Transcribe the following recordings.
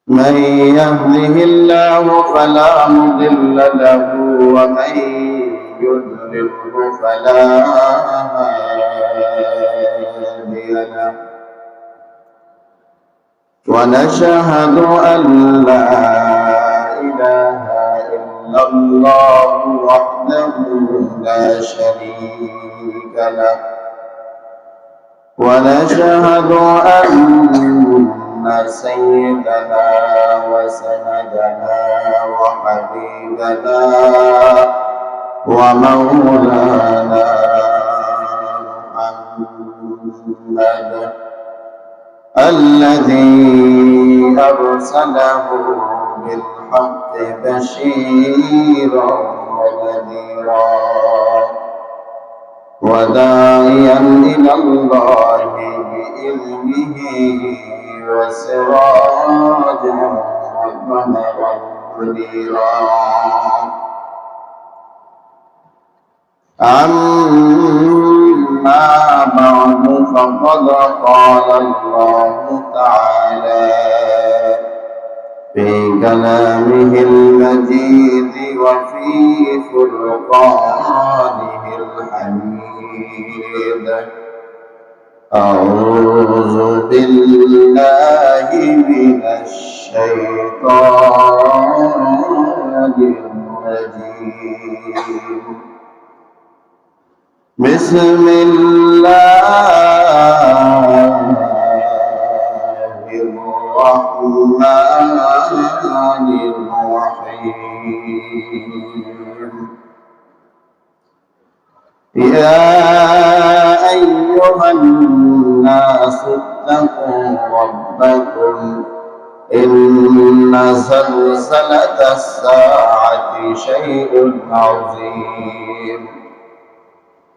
من يهده الله فلا مضل له ومن يضلله فلا هادي له ونشهد أن لا إله إلا الله وحده لا شريك له ونشهد أن سيدنا وسندنا وحبيبنا ومولانا محمد الذي أرسله بالحق بشيرا ونذيرا وداعيا إلى الله بإذنه وسراجا وقمرا منيرا أما بعد فقد قال الله تعالى في كلامه المجيد وفي فرقانه الحميد أعوذ بالله من الشيطان الرجيم بسم الله الرحمن الرحيم يا أيها الناس اتقوا ربكم إن زلزلة الساعة شيء عظيم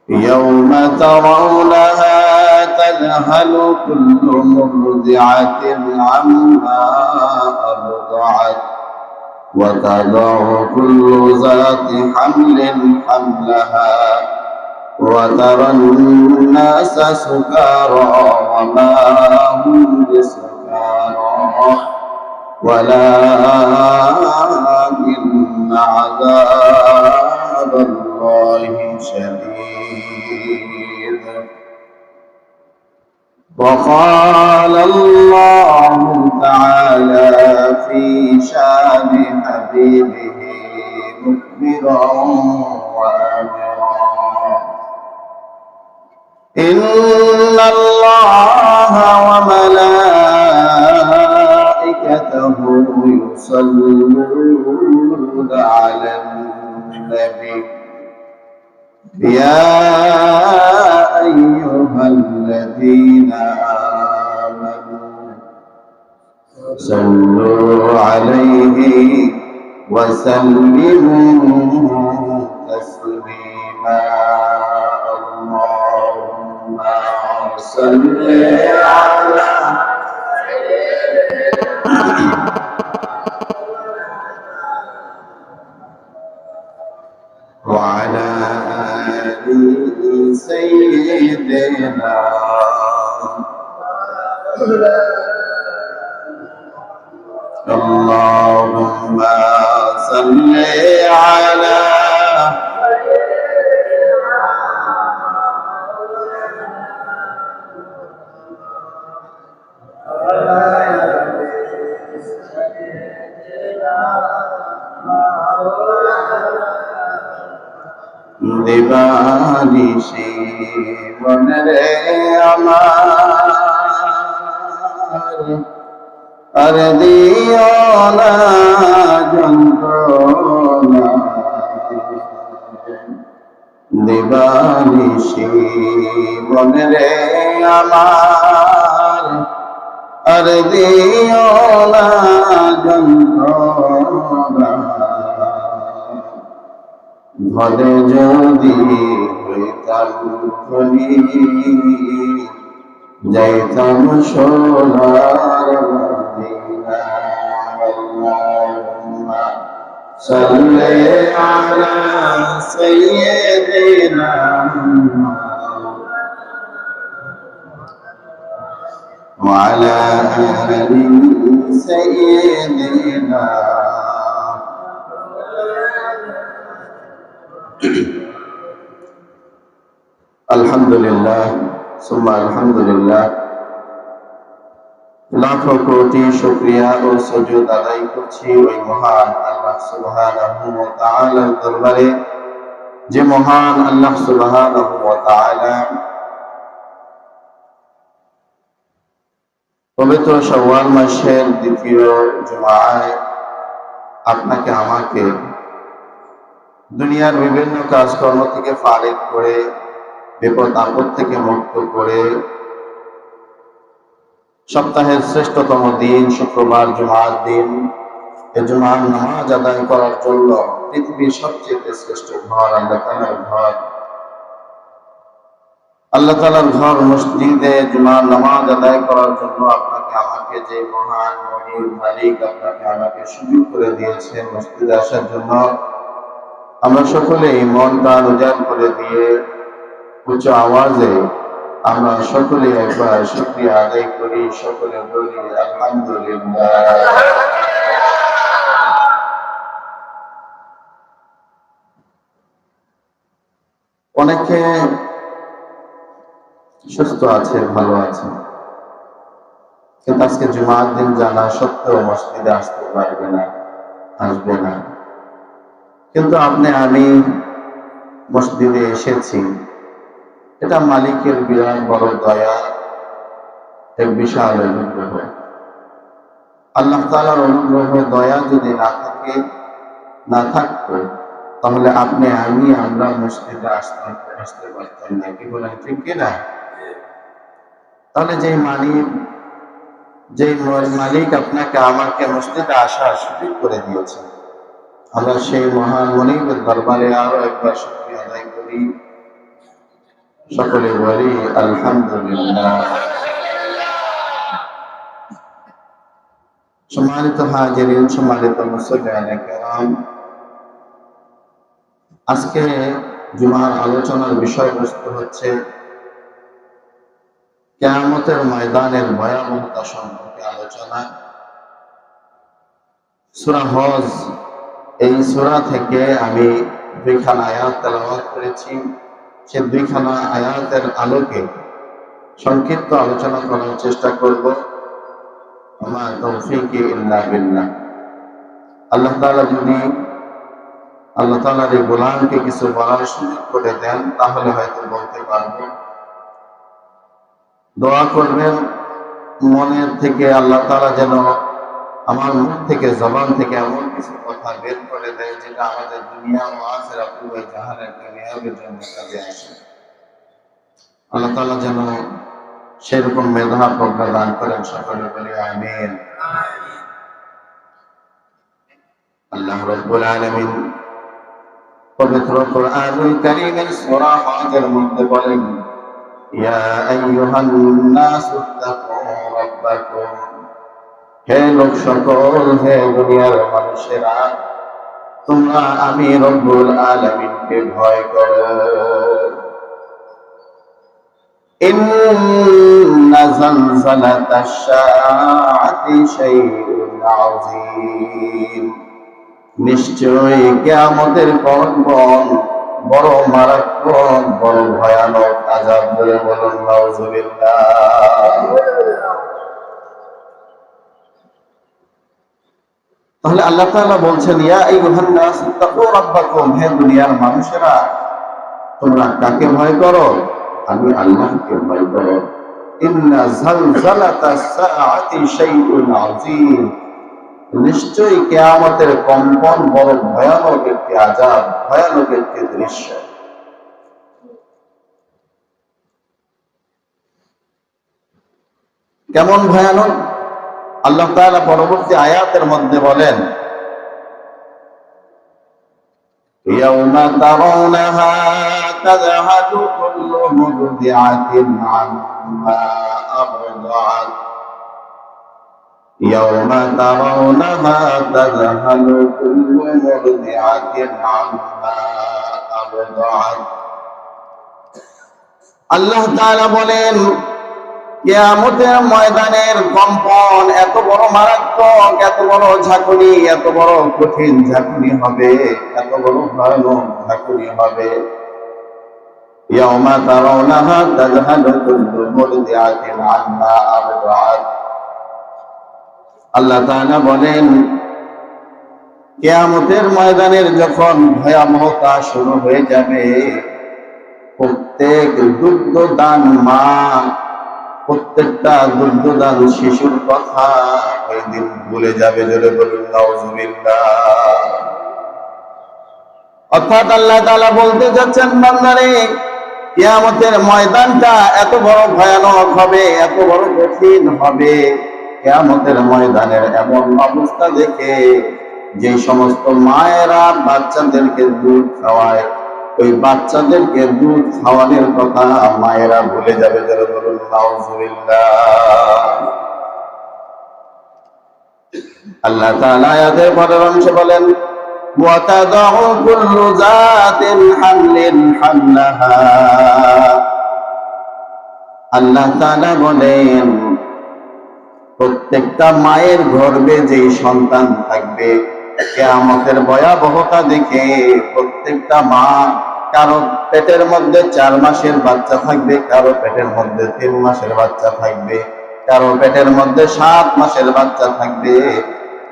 يوم ترونها تذهل كل مرضعة عما أرضعت وتضع كل ذات حمل حملها وترى الناس سكارى وما هم بسكارى ولكن عذاب الله شديد وقال الله تعالى في شان حبيبه مخبرا وآمرا إن الله وملائكته يصلون على النبي يا أيها الذين آمنوا صلوا عليه وسلموا تسليما اللهم صل على وعلى آل سيدنا اللهم صل على দিবানিশি মনরে আমার আর দিও না যন্ত্রণা দিবানিশি মনরে আমার আর দিও না যন্ত্রণা ঘরে যদি হইতাম ধনী যাইতাম সোনার মদিনা আল্লাহুম্মা সাল্লি আলা সাইয়্যিদিনা ওয়া আলা আলিহি سيدنا আলহামদুলিল্লাহ সুম্মা আলহামদুলিল্লাহ লাখো কোটি শুকরিয়া ও সুজুদ আদায় করছি ওই মহান আল্লাহ সুবহানাহু ওয়া তাআলার দরবারে যে মহান আল্লাহ সুবহানাহু ওয়া তাআলা পবিত্র শাওয়াল মাসের দ্বিতীয় জুমায় আপনাকে আমাকে দুনিয়ার বিভিন্ন কাজকর্ম থেকে ফারিগ করে বিপদ আপদ থেকে মুক্ত করে সপ্তাহের শ্রেষ্ঠতম দিন শুক্রবার জুমার দিন এই জুমার নামাজ আদায় করার জন্য পৃথিবীর সবচেয়ে শ্রেষ্ঠ ঘর আল্লাহ তাআলার ঘর আল্লাহ তাআলার ঘর মসজিদে জুমার নামাজ আদায় করার জন্য আপনাকে আমাকে যে মহান মনির মালিক আপনাকে আমাকে সুযোগ করে দিয়েছে মসজিদে আসার জন্য আমরা সকলেই মন প্রাণ উজাড় করে দিয়ে উচ্চ আওয়াজে আমরা সকলে একবার শুকরিয়া আদায় করি সকলে বলি আলহামদুলিল্লাহ। অনেকে সুস্থ আছে ভালো আছে কিন্তু আজকে জুমার দিন জানা সত্ত্বেও মসজিদে আসতে পারবে না আসবে না কিন্তু আমি মসজিদে এসেছি এটা মালিকের বিরাট বড় দয়া এক বিশাল অনুগ্রহ আল্লাহ তাআলার অনুগ্রহ দয়া যদি না থাকতো তাহলে আমরা মসজিদে আসতে পারতাম না কি বলেন ঠিক কিনা তাহলে যে মালিক আপনাকে আমাকে মসজিদে আসার সুযোগ করে দিয়েছে আমরা সেই মহান মনিবের দরবারে আরো একবার শুকরিয়া আদায় করি সকলে বলি আলহামদুলিল্লাহ। সম্মানিত হাজিরিন সম্মানিত মুসল্লিয়ানে কেরাম আজকে জুমার আলোচনার বিষয়বস্তু হচ্ছে কিয়ামতের ময়দানের ভয়াবহতা সম্পর্কে আলোচনা। সূরা হজ এই সূরা থেকে আমি 2খানা আয়াত তেলাওয়াত করেছি সে 2খানা আয়াতের আলোকে সংক্ষিপ্ত আলোচনা করার চেষ্টা করব। আমার তৌফিক ইল্লা বিল্লাহ। আল্লাহ তাআলার এই গোলামকে কিছু বলার সুযোগ করে দেন তাহলে হয়তো বলতে পারবো। দোয়া করবেন মনের থেকে আল্লাহ তাআলা যেন আমার মুখ থেকে জবান থেকে এমন কিছু কথা বের করে দেয় যেটা আমাদের দুনিয়া ও আখিরাত উভয় জাহানের কামিয়াবির জন্য কাজে আসে। আল্লাহ তাআলা যেন সেরকম মেধা প্রজ্ঞা দান করেন সকলে বলি আমিন। আল্লাহ রাব্বুল আলামিন পবিত্র কোরআনুল কারীমের সূরা হজের মধ্যে বলেন ইয়া আইয়ুহান নাসু তাকু রাব্বাকুম হে লোক সকল হে দুনিয়ার মানুষেরা তোমরা আমি রব্বুল আলামিনকে ভয় করো। ইন্না জালজালাতাশ শাআতি শাইউন আযীম নিশ্চয়ই কিয়ামতের কম্পন বড় মারাত্মক বড় ভয়ানক আযাব বলে বলুন নাউযুবিল্লাহ। তাহলে আল্লাহ তাআলা বলছেন ইয়া আইয়ুহান নাস তাকু রাব্বাকুম হে দুনিয়ার মানুষেরা তোমরা কাকে ভয় করো আমি আল্লাহকে ভয় করো। ইন্না জালজালাতাস সাআতি শাইউন আযীম নিশ্চয়ই কিয়ামতের কম্পন বড় ভয়ানক একটি আযাব ভয়ানক একটি দৃশ্য। কেমন ভয়ানক আল্লাহ তাআলা পরবর্তী আয়াতের মধ্যে বলেন ইয়াউমা তারাউনাহা তাযহালু কুল্লু মুরদিআতিন আম্মা আরদাআত ইয়াউমা তারাউনাহা তাযহালু কুল্লু মুরদিআতিন আম্মা আরদাআত আল্লাহ তাআলা বলেন কিয়ামতের ময়দানের কম্পন এত বড় মারাত্মক, এত বড় ঝাঁকুনি, এত বড় কঠিন ঝাঁকুনি হবে, এত বড় ভয়ানক ঝাঁকুনি হবে। ইয়াউমা তারাউনাহা তাযহালু কুল্লু মুরদিআতিন আম্মা আরদাআত। আল্লাহ তাআলা বলেন, কিয়ামতের ময়দানের যখন ভয়াবহতা শুরু হয়ে যাবে, প্রত্যেক দুগ্ধদান মা, প্রত্যেকটা দুগ্ধদান শিশুর কথা ওই দিন ভুলে যাবে। জোরে বলুন নাউযুবিল্লাহ। অর্থাৎ আল্লাহ তাআলা বলতে যাচ্ছেন, বান্দারে, কিয়ামতের ময়দানটা এত বড় ভয়ানক হবে, এত বড় কঠিন হবে। কিয়ামতের ময়দানের এমন অবস্থা দেখে যে সমস্ত মায়েরা বাচ্চাদেরকে দুধ খাওয়ায়, ওই বাচ্চাদেরকে দুধ খাওয়ানোর কথা মায়েরা ভুলে যাবে। যারা বলুন নাউযুবিল্লাহ। আল্লাহ তাআলা আয়াতের পরের অংশে বলেন, ওয়া তাদাউ কুল্লু যাতিন হামলিন হামলাহা। আল্লাহ তাআলা বলেন, প্রত্যেকটা মায়ের গর্ভে যেই সন্তান থাকবে, কিয়ামতের ভয়াবহতা দেখে প্রত্যেকটা মা, কারো পেটের মধ্যে 4 মাসের বাচ্চা থাকবে, কারো পেটের মধ্যে 3 মাসের বাচ্চা থাকবে, কারো পেটের মধ্যে 7 মাসের বাচ্চা থাকবে,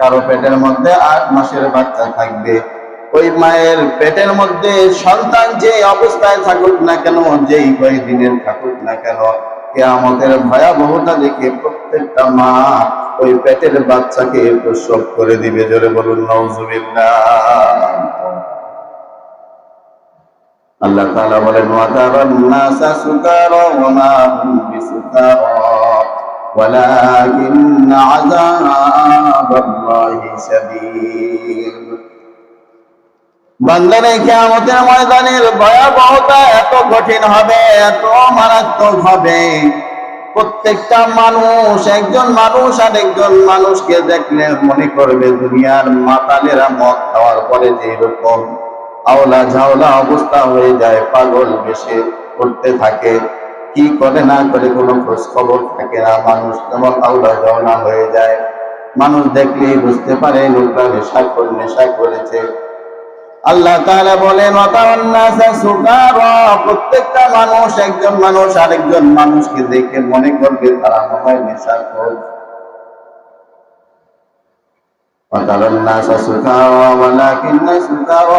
কারো পেটের মধ্যে 8 মাসের বাচ্চা থাকবে। ওই মায়ের পেটের মধ্যে সন্তান যে অবস্থায় থাকুক না কেন, যেই কয়দিনের থাকুক না কেন, কিয়ামতের ভয়াবহতা দেখে প্রত্যেকটা মা ওই পেটের বাচ্চাকে প্রসব করে দিবে। জোরে বলুন নাউযুবিল্লাহ। আল্লাহ তাআলা বলেন, ওয়া তারান নাসা সুকারা ওয়া মা হুম বিসুকারা ওয়ালাকিন্না আযাবাল্লাহি শাদীদ। বান্দারে, কিয়ামতের ময়দানের ভয়াবহতা এত কঠিন হবে, এত মারাত্মক হবে, প্রত্যেকটা মানুষ, একজন মানুষ আর একজন মানুষকে দেখলে মনে করবে দুনিয়ার মাতালেরা মদ খাওয়ার পরে যে রকম আওলা ঝাওলা অবস্থা হয়ে যায়, পাগল বেশে করতে থাকে, কি করে না করে কোনো খোঁজ খবর থাকে না, মানুষ যেমন আওলা ঝাওলা হয়ে যায়। মানুষ দেখলেই বুঝতে পারে লোকরা নেশা করেছে। আল্লাহ তাআলা বলেন, ওয়া তারান নাসা সুকারা, প্রত্যেকটা মানুষ, একজন মানুষ আরেকজন মানুষকে দেখে মনে করবে তারা মনে হয় নেশাখোর। ওয়া তারান নাসা সুকারা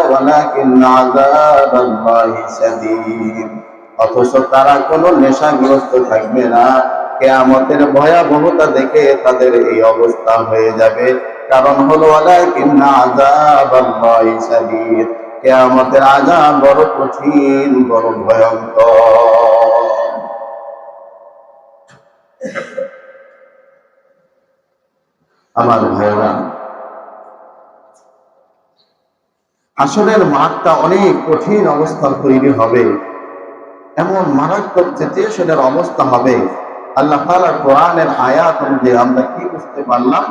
ওয়ালাকিন্না আযাবাল্লাহি শাদীদ। অথচ তারা কোনো নেশাগ্রস্ত থাকবে না। কিয়ামতের ভয়াবহতা দেখে তাদের এই অবস্থা হয়ে যাবে। কারণ হলো ওয়ালাকিন্না আযাবাল্লাহি শাদীদ, কিয়ামতের আযাব বড় কঠিন, বড় ভয়ঙ্কর। আমার ভাইরা, হাসরের মাঠটা অনেক কঠিন অবস্থা তৈরি হবে, এমন মারাত্মক সিচুয়েশনের অবস্থা হবে। আল্লাহ তাআলা কোরআনের আয়াত অনুযায়ী আমরা কি বুঝতে পারলাম?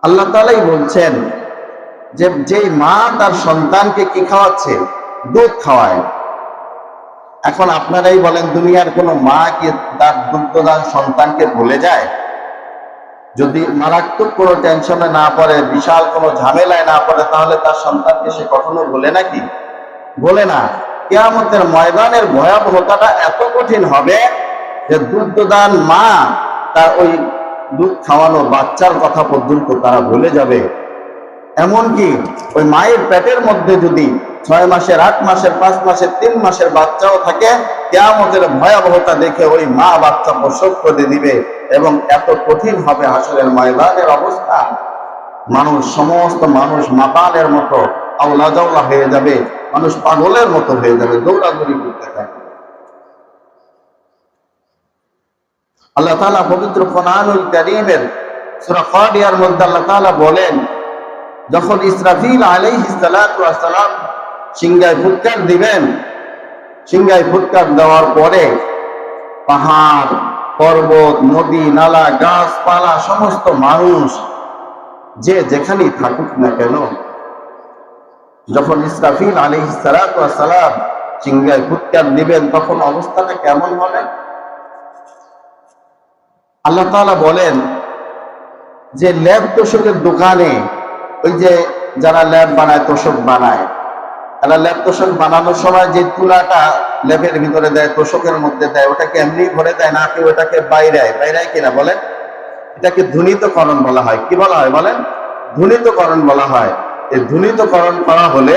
আল্লাহ তাআলাই বলছেন যে যেই মা তার সন্তানকে কি খাওয়াচ্ছে? দুধ খাওয়ায়। এখন আপনারাই বলেন, দুনিয়ার কোনো মা কি তার দুগ্ধদান সন্তানকে ভুলে যায়? যদি মারাত্মক কোনো টেনশনে না পড়ে, বিশাল কোনো ঝামেলায় না পড়ে, তাহলে তার সন্তানকে সে কখনো ভুলে নাকি? বলে না। কিয়ামতের ময়দানের ভয়াবহতাটা এত কঠিন হবে যে দুগ্ধদান মা তার ওই দুধ খাওয়ানো বাচ্চার কথা পর্যন্ত তারা ভুলে যাবে। এমনকি ওই মায়ের পেটের মধ্যে যদি 6 মাসের, 8 মাসের, 5 মাসের, 3 মাসের বাচ্চাও থাকে, কিয়ামতের ভয়াবহতা দেখে ওই মা বাচ্চা প্রসব করে দিবে। এবং এত কঠিন হবে হাসরের ময়দানের অবস্থা, মানুষ, সমস্ত মানুষ মাতালের মতো আওলা জাওলা হয়ে যাবে, মানুষ পাগলের মতো হয়ে যাবে, দৌড়াদৌড়ি করতে থাকবে। আল্লাহ তাআলা পবিত্র কোরআনুল কারীমের সূরা ফাতিহার মধ্যে আল্লাহ তাআলা বলেন, যখন ইসরাফিল আলাইহিস সালাতু ওয়াস সালাম সিংহায় ফুৎকার দিবেন, সিংহায় ফুৎকার দেওয়ার পরে পাহাড়, পর্বত, নদী, নালা, গাছপালা, সমস্ত মানুষ যে যেখানেই থাকুক না কেন, যখন ইসরাফিল আলাইহিস সালাতু ওয়াস সালাম সিংহায় ফুৎকার দিবেন, তখন অবস্থাটা কেমন হবে? আল্লাহ তাআলা বলেন যে ল্যাব তোষকের দোকানে ওই যে যারা ল্যাব বানায়, তোষক বানায়, তারা ল্যাব তোষক বানানোর সময় যে তুলাটা ল্যাবের ভিতরে দেয়, তোষকের মধ্যে দেয়, ওটাকে এমনি ভরে দেয় না, কি ওটাকে বাইরায় কিনা বলেন? এটাকে ধ্বনিতকরণ বলা হয়। কি বলা হয় বলেন? ধ্বনিতকরণ বলা হয়। এই ধ্বনিতকরণ করা হলে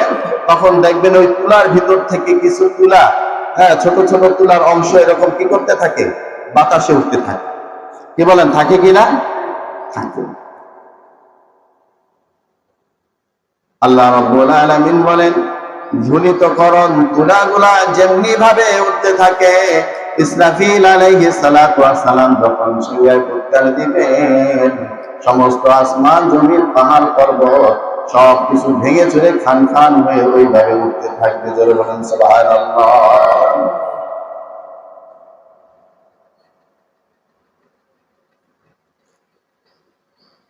তখন দেখবেন ওই তুলার ভিতর থেকে কিছু তুলা, ছোট ছোট তুলার অংশ এরকম কি করতে থাকে? বাতাসে উঠতে থাকে। কি বলেন, থাকে কিনা? থাকে। আল্লাহ রাব্বুল আলামিন বলেন, ধ্বনিতকরণ তুলাগুলা যেমনি ভাবে উঠতে থাকে, ইসরাফিল আলাইহিস সালাতু ওয়াস সালাম যখন সুরায় উত্তর দিবেন, সমস্ত আসমান জমিন পাহাড় পর্বত সবকিছু ভেঙে চুরে খান খান হয়ে ওইভাবে উঠতে থাকবে। জোরে বলেন সুবহানাল্লাহ।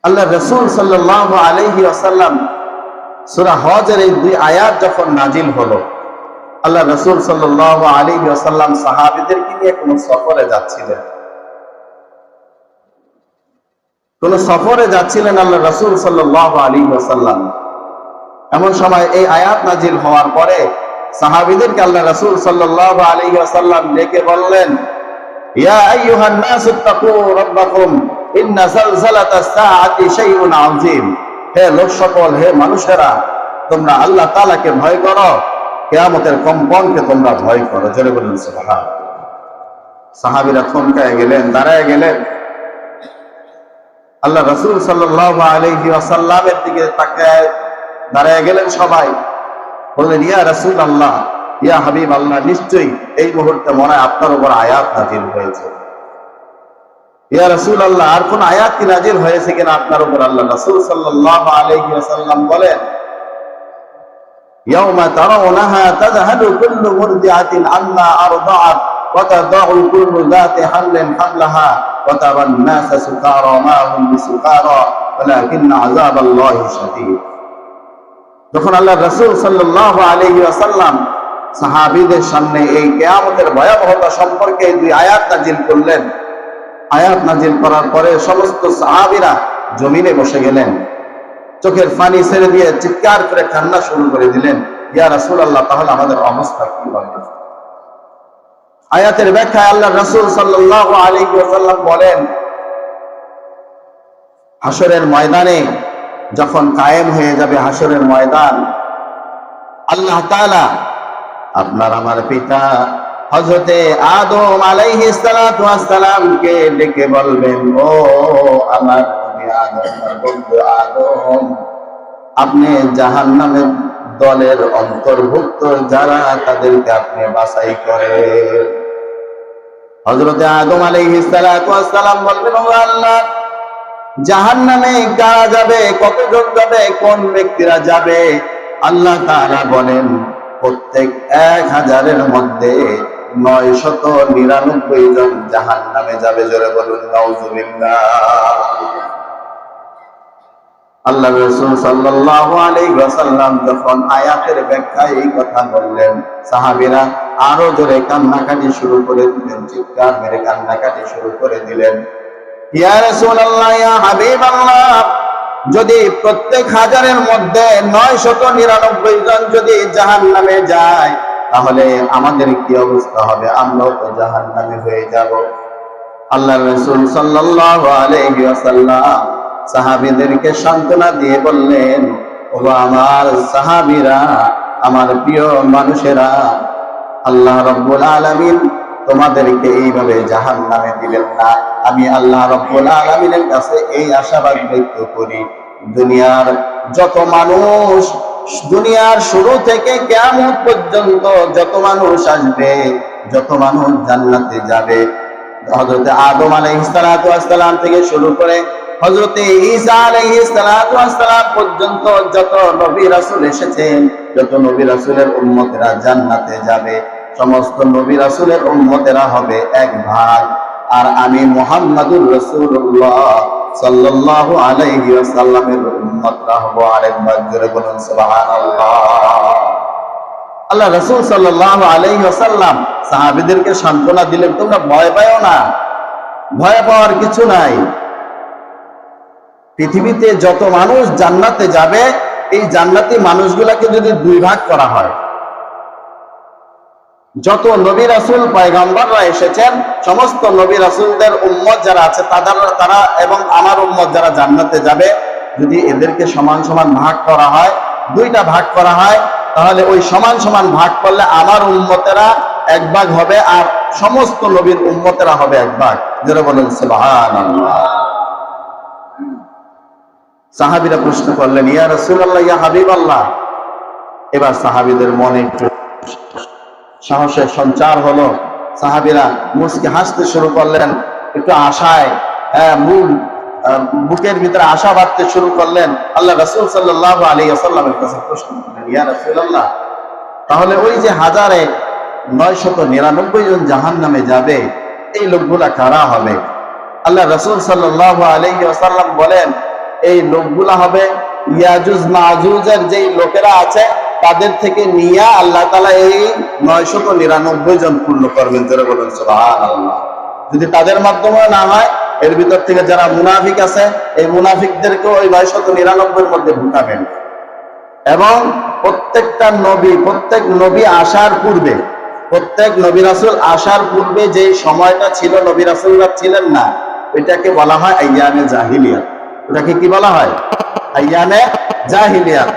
আল্লাহ রাসূল সাল্লাল্লাহু আলাইহি ওয়াসাল্লাম সূরা হজের এই 2 আয়াত যখন নাজিল হলো, আল্লাহ রাসূল সাল্লাল্লাহু আলাইহি ওয়াসাল্লাম সাহাবীদেরকে নিয়ে কোন সফরে যাচ্ছিলেন আল্লাহ রাসূল সাল্লাল্লাহু আলাইহি ওয়াসাল্লাম। এমন সময় এই আয়াত নাজিল হওয়ার পরে সাহাবীদেরকে আল্লাহ রাসূল সাল্লাল্লাহু আলাইহি ওয়াসাল্লাম ডেকে বললেন, ইয়া আইয়ুহান নাস ইত্তাকু রাব্বাকুম ইন্না যালযালাতাস সাআতি শাইউন আযীম। হে লোক সকল, হে মানুষেরা, তোমরা আল্লাহ তাআলাকে ভয় করো, কিয়ামতের কম্পনকে তোমরা ভয় করো। জোরে বলুন সুবহান। সাহাবীরা থমকে গেলেন, দাঁড়ায় গেলেন। আল্লাহ রাসূল সাল্লাল্লাহু আলাইহি ওয়াসাল্লামের দিকে তাকায় দাঁড়ায় গেলেন সবাই। বললেন, ইয়া রাসূলুল্লাহ, ইয়া হাবিবাল্লাহ, নিশ্চয়ই এই মুহূর্তে মনে হয় আপনার উপর আয়াত নাজিল হয়েছে। ইয়া রাসূলুল্লাহ, আর কোন আয়াত কি নাজিল হয়েছে কিনা আপনার উপর? আল্লাহ রাসূল সাল্লাল্লাহু আলাইহি ওয়াসাল্লাম বলেন, ইয়াউমা তারাউনাহা তাযহালু কুল্লু মুরদিআতিন আম্মা আরদাআত ওয়া তাদাউ কুল্লু যাতি হামলিন হামলাহা ওয়া তারান নাসা সুকারা মা হুম বিসুকারা ওয়ালাকিন্না আযাবাল্লাহি শাদীদ। যখন আল্লাহ রাসূল সাল্লাল্লাহু আলাইহি ওয়াসাল্লাম সাহাবীদের সামনে এই কিয়ামতের ভয়াবহতা সম্পর্কে 2 আয়াত নাজিল করলেন, আয়াত নাজিল করার পরে সমস্ত সাহাবীরা জমিনে বসে গেলেন, চোখের পানি ছেড়ে দিয়ে চিৎকার করে কান্না শুরু করে দিলেন, ইয়া রাসূলুল্লাহ, তাহলে আমাদের অবস্থা কি হবে? আয়াতের ব্যাখ্যায় আল্লাহ রাসূল সাল্লাল্লাহু আলাইহি ওয়াসাল্লাম বলেন, হাসরের ময়দানে যখন কায়েম হয়ে যাবে হাসরের ময়দান, আল্লাহ তাআলা আপনার আমার পিতা হযরতে আদম আলাইহিস সালাতু ওয়াস সালামকে ডেকে বলবেন, ও আমার নবী আদম, বন্ধু আদম, আপনি জাহান্নামের দলের অন্তর্ভুক্ত যারা, তাদেরকে আপনি বাছাই করেন। হযরতে আদম আলাইহিস সালাতু ওয়াস সালাম বলবেন, ও আল্লাহ, জাহান্নামে কারা যাবে, কতজন যাবে, কোন ব্যক্তিরা যাবে? আল্লাহ তাআলা বলেন, প্রত্যেক 1000-এর মধ্যে 999 জন জাহান্নামে যাবে। জোরে বলুন নাউযুবিল্লাহ। আল্লাহ রাসূল সাল্লাল্লাহু আলাইহি ওয়াসাল্লাম যখন আয়াতের ব্যাখ্যায় এই কথা বললেন, সাহাবীরা আরো জোরে কান্নাকাটি শুরু করে দিলেন, চিৎকার মেরে কান্নাকাটি শুরু করে দিলেন। ইয়া রাসূলুল্লাহ, ইয়া হাবিবাল্লাহ, যদি প্রত্যেক 1000-এর মধ্যে 999 জন যদি জাহান্নামে যায়, তাহলে আমাদের কি অবস্থা হবে? আমরাও তো জাহান্নামে হয়ে যাব। আল্লাহর রাসূল সাল্লাল্লাহু আলাইহি ওয়াসাল্লাম সাহাবীদেরকে সান্ত্বনা দিয়ে বললেন, ও আমার সাহাবীরা, আমার প্রিয় মানুষেরা, আল্লাহ রাব্বুল আলামিন তোমাদেরকে এইভাবে জাহান্নামে দিলেন না। আমি আল্লাহ রাব্বুল আলামিনের কাছে এই আশাবাদ ব্যক্ত করি, দুনিয়ার যত মানুষ, দুনিয়ার শুরু থেকে কিয়ামত পর্যন্ত যত মানুষ আসবে, যত মানুষ জান্নাতে যাবে, হযরতে আদম আলাইহিস সালাতু ওয়াস সালাম থেকে শুরু করে হযরতে ঈসা আলাইহিস সালাতু ওয়াস সালাম পর্যন্ত যত নবী রাসূল এসেছেন, যত নবী রাসূলের উম্মতেরা জান্নাতে যাবে, সমস্ত নবী রাসূলের উম্মতেরা হবে এক ভাগ, আর আমি মুহাম্মাদুর রাসূলুল্লাহ সাল্লাল্লাহু আলাইহি ওয়াসাল্লামের উম্মতরা হব আরেক ভাগ। জোরে বলুন সুবহানাল্লাহ। আল্লাহ রাসূল সাল্লাল্লাহু আলাইহি ওয়াসাল্লাম সাহাবীদেরকে সান্ত্বনা দিলেন, তোমরা ভয় পাও না, ভয় পাওয়ার কিছু নাই। পৃথিবীতে যত মানুষ জান্নাতে যাবে, এই জান্নাতি মানুষগুলাকে যদি দুই ভাগ করা হয়, যত নবী রাসূল পয়গম্বররা এসেছেন, সমস্ত নবী রাসূলদের উম্মত যারা আছে তারা এবং আমার উম্মত যারা জান্নাতে যাবে, যদি এদেরকে সমান সমান ভাগ করা হয়, দুইটা ভাগ করা হয়, তাহলে ওই সমান সমান ভাগ করলে আমার উম্মতেরা এক ভাগ হবে আর সমস্ত নবীর উম্মতেরা হবে এক ভাগ। যারা বলেন সুবহানাল্লাহ। সাহাবীরা প্রশ্ন করলেন, ইয়া রাসূলুল্লাহ, ইয়া হাবিবাল্লাহ। এবার সাহাবীদের মনে একটু সাহসের সঞ্চার হলো। সাহাবীরা মুচকি হাসতে শুরু করলেন, একটু আশায় বুকের ভিতরে আশা বাঁধতে শুরু করলেন। আল্লাহ রাসূল সাল্লাল্লাহু আলাইহি ওয়াসাল্লামের কাছে প্রশ্ন করলেন, ইয়া রাসূলুল্লাহ, তাহলে ওই যে 1999 জন জাহান্নামে যাবে, এই লোকগুলা কারা হবে? আল্লাহ রাসূল সাল্লাল্লাহু আলাইহি ওয়াসাল্লাম বলেন, এই লোকগুলা হবে ইয়াজুজ মাজুজের যেই লোকেরা আছে তাদের থেকে নিয়ে আল্লাহ তাআলা এই 999 জন পূর্ণ করবেন। যারা বলেন সুবহানাল্লাহ। যদি তাদের মাধ্যমে না হয়, এর ভিতর থেকে যারা মুনাফিক আছে, এই মুনাফিকদেরকে ওই 999 এর মধ্যে ঢুকাবেন। এবং প্রত্যেক নবী আসার পূর্বে, প্রত্যেক নবী রাসূল আসার পূর্বে যে সময়টা ছিল নবী রাসূলরা ছিলেন না, এটাকে বলা হয় আইয়ামে জাহিলিয়াত। এটাকে কি বলা হয়? আইয়ামে জাহিলিয়াত।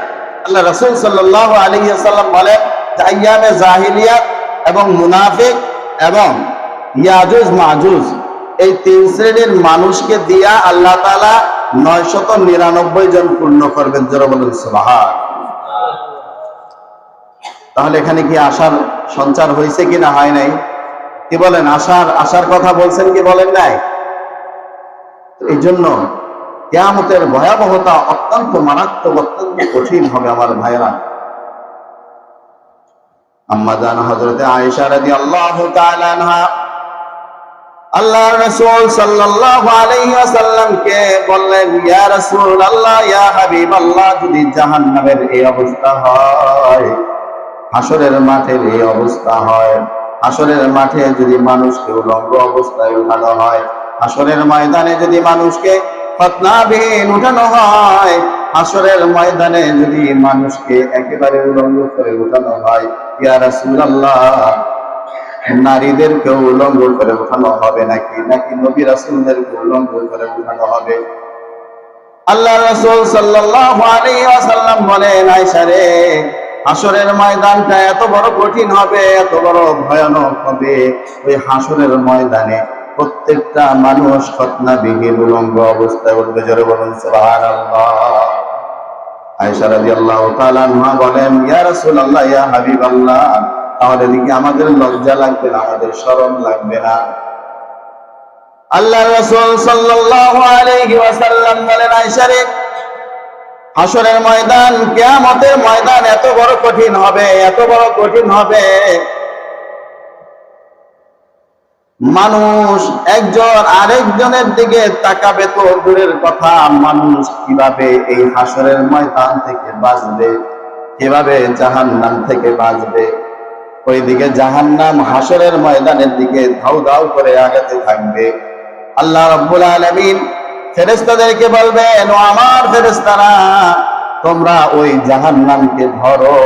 আল্লাহ রাসূল সাল্লাল্লাহু আলাইহি ওয়াসাল্লাম বলেন যে আইয়ামে জাহিলিয়াত এবং মুনাফিক এবং ইয়াজুজ মাজুজ, এই তিন শ্রেণীর মানুষকে দিয়া আল্লাহ তাআলা 999 জন পূর্ণ করবেন। যারা বলেন সুবহানাল্লাহ। তাহলে এখানে কি আশার সঞ্চার হয়েছে কি না হয় নাই? কি বলেন? আশার কথা বলছেন কি বলেন নাই? এই জন্য কিয়ামতের ভয়াবহতা অত্যন্ত মারাত্মক, অত্যন্ত কঠিন হবে আমার ভাইরা। আম্মা জান হযরতে আয়েশা রাদিয়াল্লাহু তাআলা আনহা আল্লাহর রাসূল সাল্লাল্লাহু আলাইহি ওয়াসাল্লামকে বললেন, ইয়া রাসূলুল্লাহ, ইয়া হাবিবাল্লাহ, যদি জাহান্নামের এই অবস্থা হয়, হাসরের মাঠের এই অবস্থা হয়, হাসরের মাঠে যদি মানুষকে উলঙ্গ অবস্থায় উঠানো হয়, হাসরের ময়দানে যদি মানুষকে খতনাবিহীন উঠানো হয়, হাসরের ময়দানে যদি মানুষকে একেবারে উলঙ্গ করে উঠানো হয়, ইয়া রাসূলুল্লাহ, নারীদেরকে উলঙ্গ করে উঠানো হবে নাকি নবী রাসূলদেরকে উলঙ্গ করে উঠানো হবে? আল্লাহ রাসূল সাল্লাল্লাহু আলাইহি ওয়াসাল্লাম বলেন, আয়েশা রে, হাসরের ময়দানটা এত বড় কঠিন হবে, এত বড় ভয়ানক হবে, ওই হাসরের ময়দানে প্রত্যেকটা মানুষ খতনাবিহীন উলঙ্গ অবস্থায় উঠবে। জোরে বলুন সুবহানাল্লাহ। আয়েশা রাদিয়াল্লাহু তাআলা আনহা বলেন, ইয়া রাসূলুল্লাহ, ইয়া হাবিবাল্লাহ, তাহলে কি আমাদের লজ্জা লাগবে না, আমাদের শরম লাগবে না? আল্লাহ রাসূল সাল্লাল্লাহু আলাইহি ওয়াসাল্লাম বলেন, আয়েশা রে, হাসরের ময়দান, কিয়ামতের ময়দান এত বড় কঠিন হবে, এত বড় কঠিন হবে, মানুষ একজন আরেকজনের দিকে তাকাবে তো দূরের কথা, মানুষ কিভাবে এই হাসরের ময়দান থেকে বাঁচবে, কিভাবে জাহান্নাম থেকে বাঁচবে? ওইদিকে জাহান্নাম হাসরের ময়দানের দিকে ধাউ ধাউ করে আগাতে থাকবে। আল্লাহ রাব্বুল আলামিন ফেরেশতাদেরকে বলবেন, ও আমার ফেরেশতারা, তোমরা ওই জাহান্নামকে ধরো,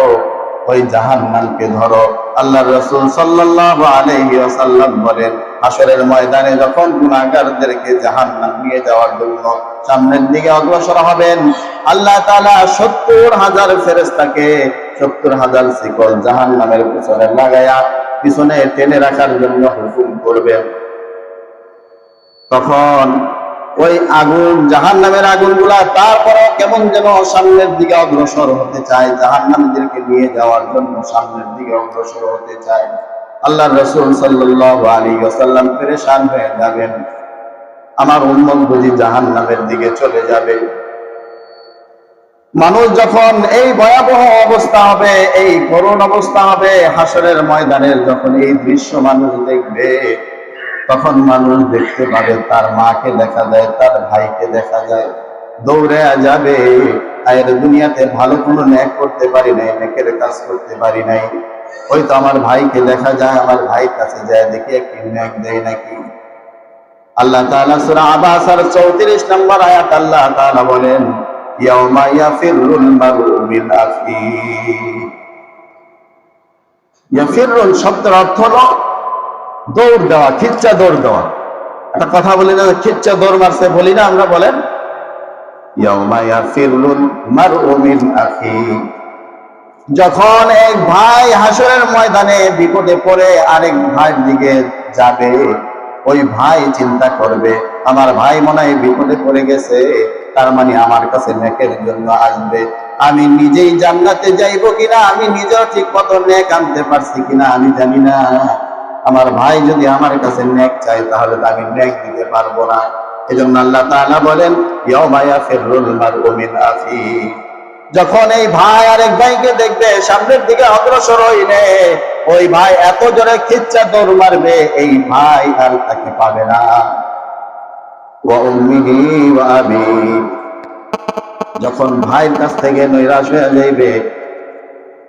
ওই জাহান্নামকে ধরো। আল্লাহর রাসূল সাল্লাল্লাহু আলাইহি ওয়াসাল্লাম বলেন, হাসরের ময়দানে যখন গুনাহগারদেরকে জাহান্নাম নিয়ে যাওয়ার জন্য সামনের দিকে অগ্রসর হবেন, আল্লাহ তাআলা 70,000 ফেরেশতাকে 70,000 শিকল জাহান্নামের পিছনে লাগায়া পিছনে টেনে রাখার জন্য হুকুম করবেন। তখন ওই আগুন, জাহান্নামের আগুনগুলা তারপরে কেমন যেন সামনের দিকে অগ্রসর হতে চায়, জাহান্নামীদেরকে নিয়ে যাওয়ার জন্য সামনের দিকে অগ্রসর হতে চায়। আল্লাহর রাসূল সাল্লাল্লাহু আলাইহি ওয়াসাল্লাম পেরেশান হয়ে যাবেন, আমার উম্মত বুঝি জাহান্নামের দিকে চলে যাবে। মানুষ যখন এই ভয়াবহ অবস্থা হবে, এই করুণ অবস্থা হবে, হাসরের ময়দানের যখন এই দৃশ্য মানুষ দেখবে, তখন মানুষ দেখতে পাবে তার মাকে দেখা যায়, তার ভাইকে দেখা যায়, দৌড়ে যাবে, আয়ের দুনিয়াতে ভালো কোনো ন্যাক করতে পারি নাই, নেকের কাজ করতে পারি নাই, ওই তো আমার ভাইকে দেখা যায়, আমার ভাই কাছে যায়, দেখি একটি ন্যাক দেয় নাকি। আল্লাহ তাআলা সূরা আবাসার 34 নম্বর আয়াত আল্লাহ তাআলা বলেন, ইয়াউমা ইয়াফিরুল মারউ মিন আখিহি। ইয়াফিরুল শব্দের অর্থ হলো দৌড় দেওয়া, খিচ্চা দৌড় দেওয়া। একটা কথা বলি না, খিচ্চা দৌড় মারছে বলি না আমরা, বলেন ইয়াউমা ইয়াফিরুল মারউ মিন আখিহি। যখন এক ভাই হাসরের ময়দানে বিপদে পড়ে আরেক ভাইয়ের দিকে যাবে, ওই ভাই চিন্তা করবে আমার ভাই মনে হয় বিপদে পড়ে গেছে, তার মানে আমার কাছে নেকের জন্য আসবে। আমি নিজেই জান্নাতে যাইব কিনা, আমি নিজেও ঠিক মতো নেক আনতে পারছি কিনা আমি জানি না। আমার ভাই যদি আমার কাছে নেক চাই তাহলে তো আমি নেক দিতে পারবো না। এজন্য আল্লাহ তাআলা বলেন, ইয়াউমা ইয়াফিরুল মারউ মিন আখিহি। যখন এই ভাই আরেক ভাইকে দেখবে সামনের দিকে অগ্রসর হইলে, ওই ভাই এত জোরে খিচ্চা দৌড় মারবে, এই ভাই আর তাকে পাবে না। ওয়া উম্মিহি ওয়া আবি। যখন ভাইয়ের কাছ থেকে নৈরাশ হয়ে যাইবে,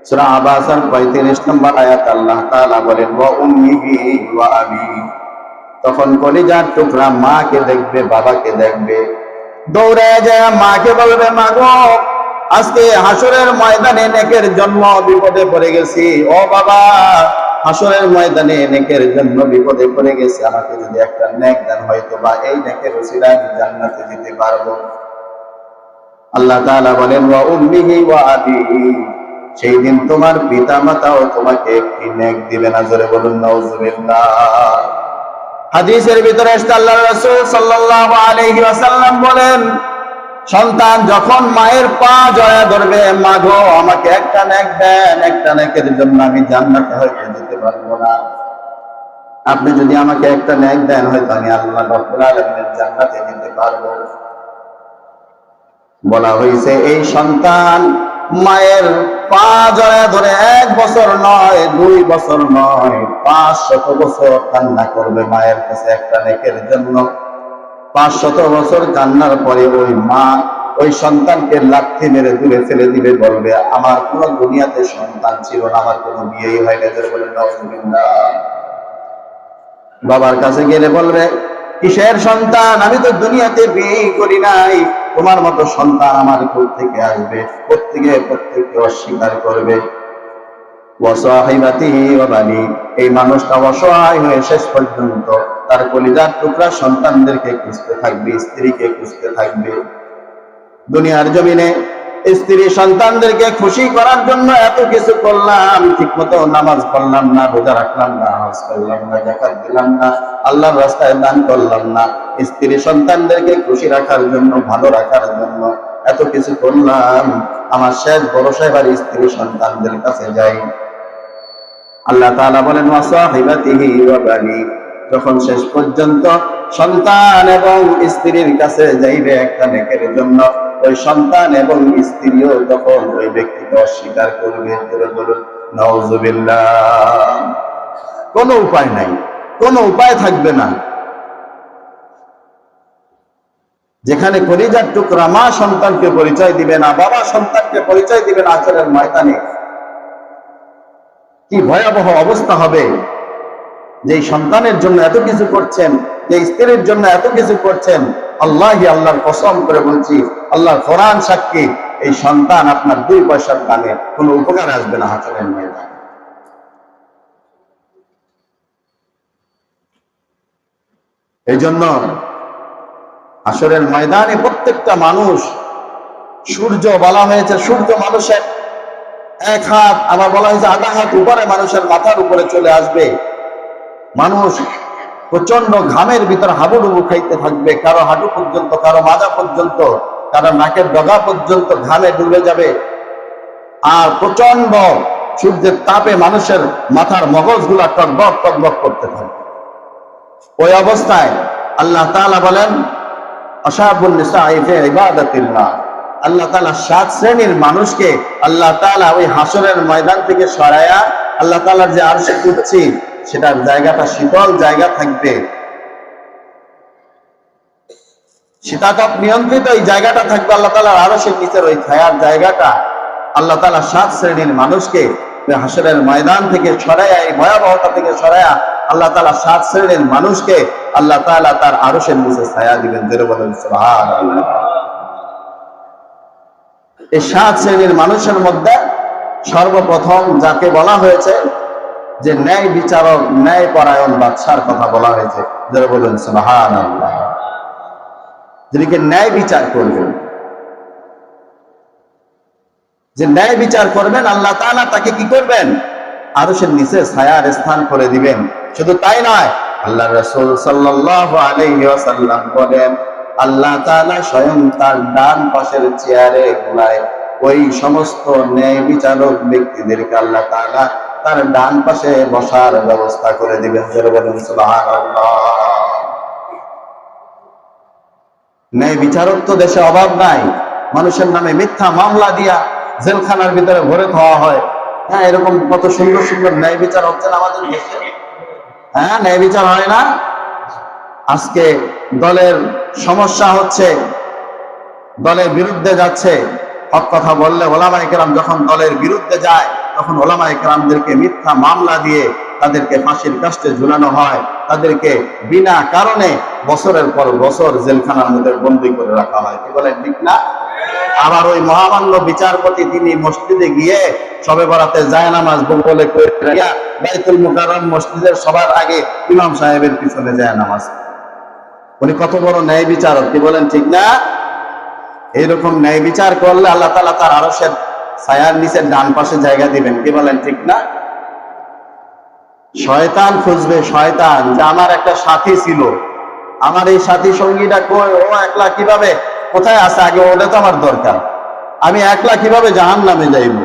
সূরা আবাসার 35 নম্বর আয়াত আল্লাহ তাআলা বলেন, ওয়া উম্মিহি ওয়া আবি। তখন কলিজার টুকরা মাকে দেখবে, বাবাকে দেখবে, দৌড়ে যায় মাকে বলবে, মা গো, আজকে হাসরের ময়দানে নেকের জন্য বিপদে পড়ে গেছি। ও বাবা, হাসরের ময়দানে নেকের জন্য বিপদে পড়ে গেছি, আমাকে যদি একটা নেক দেন হয়তো বা এই নেকের উসিলায় আমি জান্নাতে যেতে পারবো। আল্লাহ তাআলা বলেন, ওয়া উম্মিহি ওয়া আবিহি। সেই দিন তোমার পিতা মাতাও তোমাকে একটি নেক দিবে না। জোরে বলুন নাউজুবিল্লাহ। হাদিসের ভিতরে এসেছে আল্লাহর রাসূল সাল্লাল্লাহু আলাইহি ওয়াসাল্লাম বলেন, সন্তান যখন মায়ের পা জড়ায় ধরবে, মা গো আমাকে একটা নেক দেন, একটা নেকের জন্য আমি জান্নাতে হয়তো যেতে পারবো না। আপনি যদি আমাকে একটা নেক দেন হয়তো আমি আল্লাহ রাব্বুল আলামিনের জান্নাতে যেতে পারবো। বলা হয়েছে এই সন্তান মায়ের পা জড়ায় ধরে 1 বছর নয়, 2 বছর নয়, 500 বছর কান্না করবে মায়ের কাছে একটা নেকের জন্য। 500 বছর কান্নার পরে ওই মা ওই সন্তানকে লাথি মেরে দূরে ফেলে দিবে, বলবে আমার কোন দুনিয়াতে সন্তান ছিল না, আমার কোনো বিয়েই হয় না। বলে নাউজুবিল্লাহ। বাবার কাছে গেলে বলবে, কিসের সন্তান, আমি তো দুনিয়াতে বিয়েই করি নাই, তোমার মতো সন্তান আমার কোল থেকে আসবে? প্রত্যেকে অস্বীকার করবে। ওয়াসাহিবাতিহি ওয়া বানি। এই মানুষটা অসহায় হয়ে শেষ পর্যন্ত তার কলিজার টুকরা সন্তানদেরকে খুঁজতে থাকবে, স্ত্রীকে খুঁজতে থাকবে। দুনিয়ার জমিনে স্ত্রী সন্তানদেরকে খুশি করার জন্য এত কিছু করলাম, ঠিক মতো নামাজ পড়লাম না, রোজা রাখলাম না, হজ করলাম না, যাকাত দিলাম না, আল্লাহর রাস্তায় দান করলাম না, স্ত্রী সন্তানদেরকে খুশি রাখার জন্য, ভালো রাখার জন্য এত কিছু করলাম, আমার শেষ ভরসা এবার স্ত্রী সন্তানদের কাছে যাই। আল্লাহ তাআলা বলেন, ওয়াসাহিবাতিহি ওয়া বানি। যখন শেষ পর্যন্ত সন্তান এবং স্ত্রীর কাছে যাইবে একটা নেকের জন্য, ওই সন্তান এবং স্ত্রীও তখন ওই ব্যক্তিকে অস্বীকার করবে। বলুন নাউজুবিল্লাহ। কোনো উপায় নাই, কোনো উপায় থাকবে না। যেখানে কলিজার টুকরা মা সন্তানকে পরিচয় দিবে না, বাবা সন্তানকে পরিচয় দিবে না, আখেরের ময়দানে কি ভয়াবহ অবস্থা হবে। যে সন্তানের জন্য এত কিছু করছেন, যে স্ত্রীর জন্য এত কিছু করছেন, আল্লাহর কসম করে বলছি, আল্লাহর কোরআন সাক্ষী, এই সন্তান আপনার 2 পয়সার দামে কোনো উপকার আসবে না হাসরের ময়দানে। এই জন্য হাসরের ময়দানে প্রত্যেকটা মানুষ, সূর্য বলা হয়েছে, সূর্য মানুষের 1 হাত, আবার বলা হয়েছে 1/2 হাত উপরে মানুষের মাথার উপরে চলে আসবে। মানুষ প্রচন্ড ঘামের ভিতর হাবুডুবু খাইতে থাকবে, কারো হাঁটু পর্যন্ত, কারো মাজা পর্যন্ত, কারো নাকের ডগা পর্যন্ত ঘামে ডুবে যাবে। আর প্রচন্ড সূর্যের তাপে মানুষের মাথার মগজগুলা টকবক টকবক করতে থাকবে। ওই অবস্থায় আল্লাহ তাআলা বলেন, আশাবুন নিসাই ফি ইবাদাতিল্লাহ। আল্লাহ তাআলা 7 শ্রেণীর মানুষকে আল্লাহ তাআলা ওই হাসরের ময়দান থেকে সরায়া, আল্লাহ তাআলার যে আরশে কুরসি, সেটার জায়গাটা শীতল জায়গা থাকবে, শীতাতপ নিয়ন্ত্রিত এই জায়গাটা থাকবে আল্লাহ তাআলার আরশের নিচের ওই ছায়ার জায়গাটা। আল্লাহ তাআলা 7 শ্রেণীর মানুষকে হাসরের ময়দান থেকে সরায়া, এই ভয়াবহতা থেকে সরায়া আল্লাহ তাআলা 7 শ্রেণীর মানুষকে আল্লাহ তাআলা তার আরশের নিচে ছায়া দিবেন। জোরে বলেন সুবহানাল্লাহ। এই 7 শ্রেণীর মানুষের মধ্যে সর্বপ্রথম যাকে বলা হয়েছে যে ন্যায় বিচারক, ন্যায় পরায়ণ বাদশার কথা বলা হয়েছে। যারা বলেন সুবহানাল্লাহ। যিনি ন্যায় বিচার করবেন, যে ন্যায় বিচার করবেন, আল্লাহ তাআলা তাকে কি করবেন? আরশের নিচে ছায়ার স্থান করে দিবেন। শুধু তাই নয়, আল্লাহ রাসূল সাল্লাল্লাহু আলাইহি ওয়াসাল্লাম বলেন, আল্লাহ তাআলা স্বয়ং তার ডান পাশের চেয়ারে গুলায় ওই সমস্ত ন্যায় বিচারক ব্যক্তিদেরকে আল্লাহ তাআলা তার ডান পাশে বসার ব্যবস্থা করে দিবেন। যারা বলেন সুবহানাল্লাহ। ন্যায় বিচারক তো দেশে অভাব নাই। মানুষের নামে মিথ্যা মামলা দিয়া জেলখানার ভিতরে ভরে খাওয়া হয়। হ্যাঁ, এরকম কত সুন্দর সুন্দর ন্যায় বিচার হচ্ছে না আমাদের দেশে? হ্যাঁ, ন্যায় বিচার হয় না। আজকে দলের সমস্যা হচ্ছে, দলের বিরুদ্ধে যাচ্ছে, হক কথা বললে ওলামায়ে কেরাম যখন দলের বিরুদ্ধে যায় তখন ওলামায়ে কেরামদেরকে মিথ্যা মামলা দিয়ে তাদেরকে ফাঁসির কাস্টে ঝুলানো হয়, তাদেরকে বিনা কারণে বছরের পর বছর জেলখানার মধ্যে বন্দী করে রাখা হয়। কি বলেন, ঠিক না? আবার ওই মহামান্য বিচারপতি তিনি মসজিদে গিয়ে শবে বরাতে জায়নামাজ বলে বাইতুল মুকাররম মসজিদের সবার আগে ইমাম সাহেবের পিছনে জায়নামাজ। উনি কত বড় ন্যায় বিচারক! কি বলেন, ঠিক না? এইরকম ন্যায় বিচার করলে আল্লাহ তাআলা তার আরশের ছায়ার নিচে ডান পাশে জায়গা দিবেন। কি বলেন, ঠিক না? শয়তান খুঁজবে, শয়তান যে আমার একটা সাথী ছিল, আমার এই সাথী সঙ্গীটা কই, ও একলা কিভাবে কোথায় আছে, আগে ওটা তো আমার দরকার। আমি একলা কিভাবে জাহান্নামে যাইব?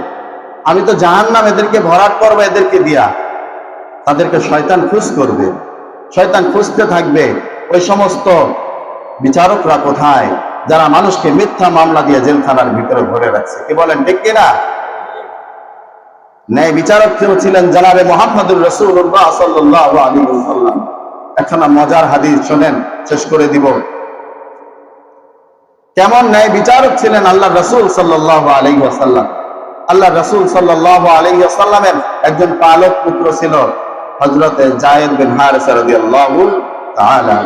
আমি তো জাহান্নাম এদেরকে ভরাট করবো, এদেরকে দিয়া। তাদেরকে শয়তান খুঁজ করবে, শয়তান খুঁজতে থাকবে ওই সমস্ত বিচারকরা কোথায়, যারা মানুষকে মিথ্যা মামলা দিয়ে জেলখানার ভিতরে ভরে রাখছে। কি বলেন, ঠিক কিনা? ন্যায় বিচারক ছিলেন জনাবে মুহাম্মদুর রাসূলুল্লাহ সাল্লাল্লাহু আলাইহি ওয়াসাল্লাম। একখানা মজার হাদিস শোনেন, শেষ করে দিব। কেমন ন্যায় বিচারক ছিলেন আল্লাহ রাসূল সাল্লাল্লাহু আলাইহি ওয়াসাল্লাম? আল্লাহ রাসূল সাল্লাল্লাহু আলাইহি ওয়াসাল্লামের একজন পালক পুত্র ছিল হযরত যায়েদ বিন হারিসা রাদিয়াল্লাহু তাআলা।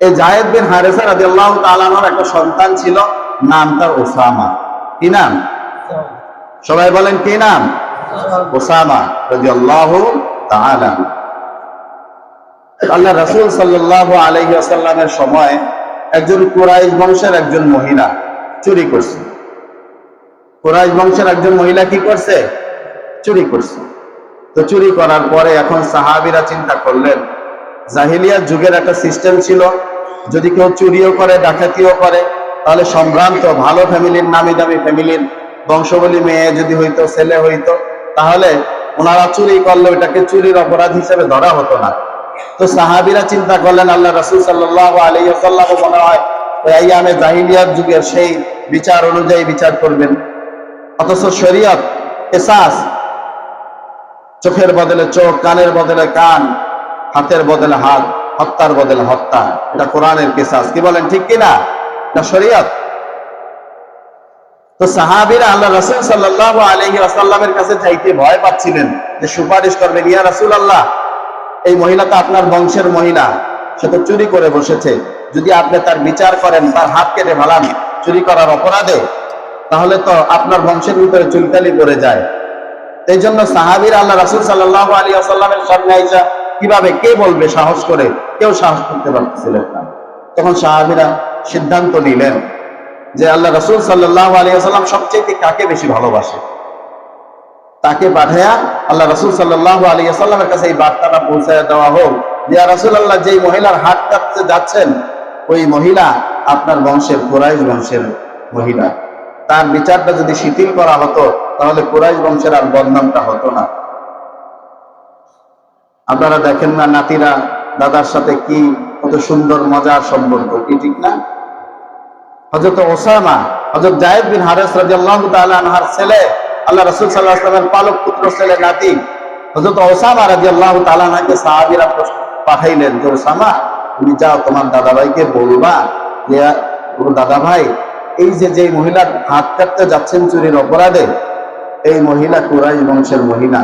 এই যায়েদ বিন হারিসা রাদিয়াল্লাহু তাআলা আনহুর একটা সন্তান ছিল, নাম তার ওসামা। কি নাম? সবাই বলেন, কি নাম? ওসামা রাদিয়াল্লাহু তাআলা। আল্লাহ রাসূল সাল্লাল্লাহু আলাইহি ওয়াসাল্লামের সময় একজন কুরাইশ বংশের একজন মহিলা চুরি করছে। কুরাইশ বংশের একজন মহিলা কি করছে? চুরি করছে। তো চুরি করার পরে এখন সাহাবীরা চিন্তা করলেন, জাহিলিয়াত যুগের একটা সিস্টেম ছিল, যদি কেউ চুরিও করে ডাকাতিও করে তাহলে সম্ভ্রান্ত ভালো ফ্যামিলির, নামি দামি ফ্যামিলির বংশবলী মেয়ে যদি হইতো, ছেলে হইতো, তাহলে ওনারা চুরি করলে ওইটাকে চুরির অপরাধ হিসেবে ধরা হতো না। তো সাহাবীরা চিন্তা করলেন আল্লাহ রাসূল সাল্লাল্লাহু আলাইহি ওয়াসাল্লাম মনে হয় ওই আইয়ামে জাহিলিয়াত যুগের সেই বিচার অনুযায়ী বিচার করবেন। অথচ শরীয়ত, কিসাস, চোখের বদলে চোখ, কানের বদলে কান, হাতের বদলে হাত, হত্যার বদলে হত্যা, এটা কোরআনের কিসাস। কি বলেন, ঠিক কিনা? এটা শরীয়ত। তো সাহাবীরা আল্লাহ রাসূল সাল্লাল্লাহু আলাইহি ওয়াসাল্লামের কাছে যাইতে ভয় পাচ্ছিলেন যে সুপারিশ করবেন, ইয়া রাসূলুল্লাহ, এই মহিলা তো আপনার বংশের মহিলা, সে তো চুরি করে বসেছে, যদি আপনি তার বিচার করেন, তার হাত কেটে ফেলান চুরি করার অপরাধে, তাহলে তো আপনার বংশের ভিতরে চুলকালি পড়ে যায়। এই জন্য সাহাবীরা আল্লাহ রাসূল সাল্লাল্লাহু আলাইহি ওয়াসাল্লামের সামনে আইসা কিভাবে, কে বলবে সাহস করে, কেউ সাহস করতে পারতেছিলেন না। তখন সাহাবীরা সিদ্ধান্ত নিলেন যে আল্লাহ রাসূল সাল্লাল্লাহু আলাইহি ওয়াসাল্লাম সবচেয়ে কাকে বেশি ভালোবাসে, তাকে পাঠায়া আল্লাহ রাসূল সাল্লাল্লাহু আলাইহি ওয়াসাল্লামের কাছে এই বার্তাটা পৌঁছায় দেওয়া হোক, ইয়া রাসূলুল্লাহ, যেই মহিলার হাত কাটতে যাচ্ছেন ওই মহিলা আপনার বংশের, কুরাইশ বংশের মহিলা। তার বিচারটা যদি শিথিল করা হতো তাহলে কুরাইশ বংশের আর বদনামটা হতো না। আপনারা দেখেন না, নাতিরা দাদার সাথে কি কত সুন্দর মজার সম্পর্ক, কি ঠিক না? হযরত ওসামা, হযরত যায়েদ বিন হারিসা রাদিয়াল্লাহু তাআলা আনহার ছেলে, আল্লাহ রাসূল সাল্লাল্লাহু আলাইহি ওয়াসাল্লামের পালক পুত্র, ছেলে, নাতি হযরত ওসামা রাদিয়াল্লাহু তাআলা আনহাকে সাহাবীরা পাঠাইলেন যে ওসামা, তুমি যাও তোমার দাদা ভাইকে বলবা যে ওর দাদা ভাই, এই যে মহিলার হাত কাটতে যাচ্ছেন চুরির অপরাধে, এই মহিলা কুরাইশ বংশের মহিলা,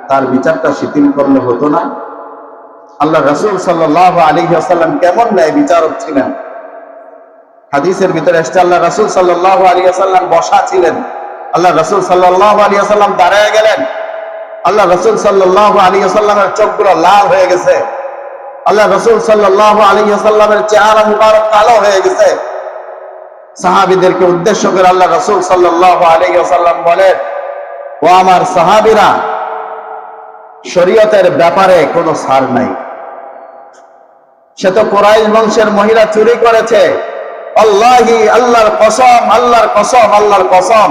তার বিচারটা শিথিল করলে হতো না? আল্লাহ রাসূল সাল্লাল্লাহু আলাইহি ওয়াসাল্লাম কেমন ন্যায় বিচারক ছিলেন? হাদিসের ভিতরে এসেছে আল্লাহ রাসূল সাল্লাল্লাহু আলাইহি ওয়াসাল্লাম বসা ছিলেন, আল্লাহ রাসূল সাল্লাল্লাহু আলাইহি ওয়াসাল্লাম দাঁড়ায় গেলেন, আল্লাহ রাসূল সাল্লাল্লাহু আলাইহি ওয়াসাল্লামের চোখগুলো লাল হয়ে গেছে, আল্লাহ রাসূল সাল্লাল্লাহু আলাইহি ওয়াসাল্লামের চেহারা মুবারক কালো হয়ে গেছে। সাহাবীদেরকে উদ্দেশ্য করে আল্লাহ রাসূল সাল্লাল্লাহু আলাইহি ওয়াসাল্লাম বলেন, ও আমার সাহাবীরা, শরীয়তের ব্যাপারে কোনো ছাড় নাই। সে তো কুরাইশ বংশের মহিলা চুরি করেছে, আল্লাহি, আল্লাহর কসম, আল্লাহর কসম, আল্লাহর কসম,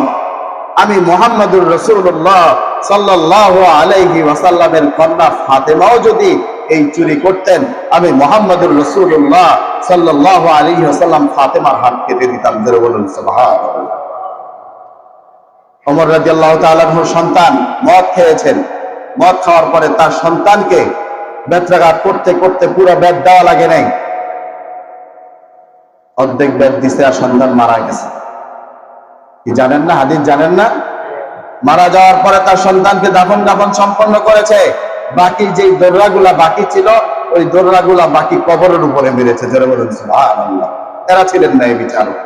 আমি মুহাম্মদুর রাসূলুল্লাহ সাল্লাল্লাহু আলাইহি ওয়াসাল্লামের কন্যা ফাতেমাও যদি এই চুরি করতেন, আমি মুহাম্মদুর রাসূলুল্লাহ সাল্লাল্লাহু আলাইহি ওয়াসাল্লাম ফাতেমার হাত কেটে দিতাম। জোরে বলুন সুবহানাল্লাহ। ওমর রাদিয়াল্লাহু তাআলা আনহুর সন্তান মদ খেয়েছেন, মদ খাওয়ার পরে তার সন্তানকে বেত্রাঘাত করতে করতে পুরো বেদ দেওয়া লাগে নাই, অর্ধেক বেদ দিছে আর সন্তান মারা গেছে। কি জানেন না? হাদিস জানেন না? মারা যাওয়ার পরে তার সন্তানকে দাফন সম্পন্ন করেছে, বাকি যেই দোররাগুলা বাকি ছিল ওই দোররাগুলা বাকি কবরের উপরে মেরেছে। যারা বলেন সুবহানাল্লাহ। এরা ছিলেন ন্যায় বিচারক,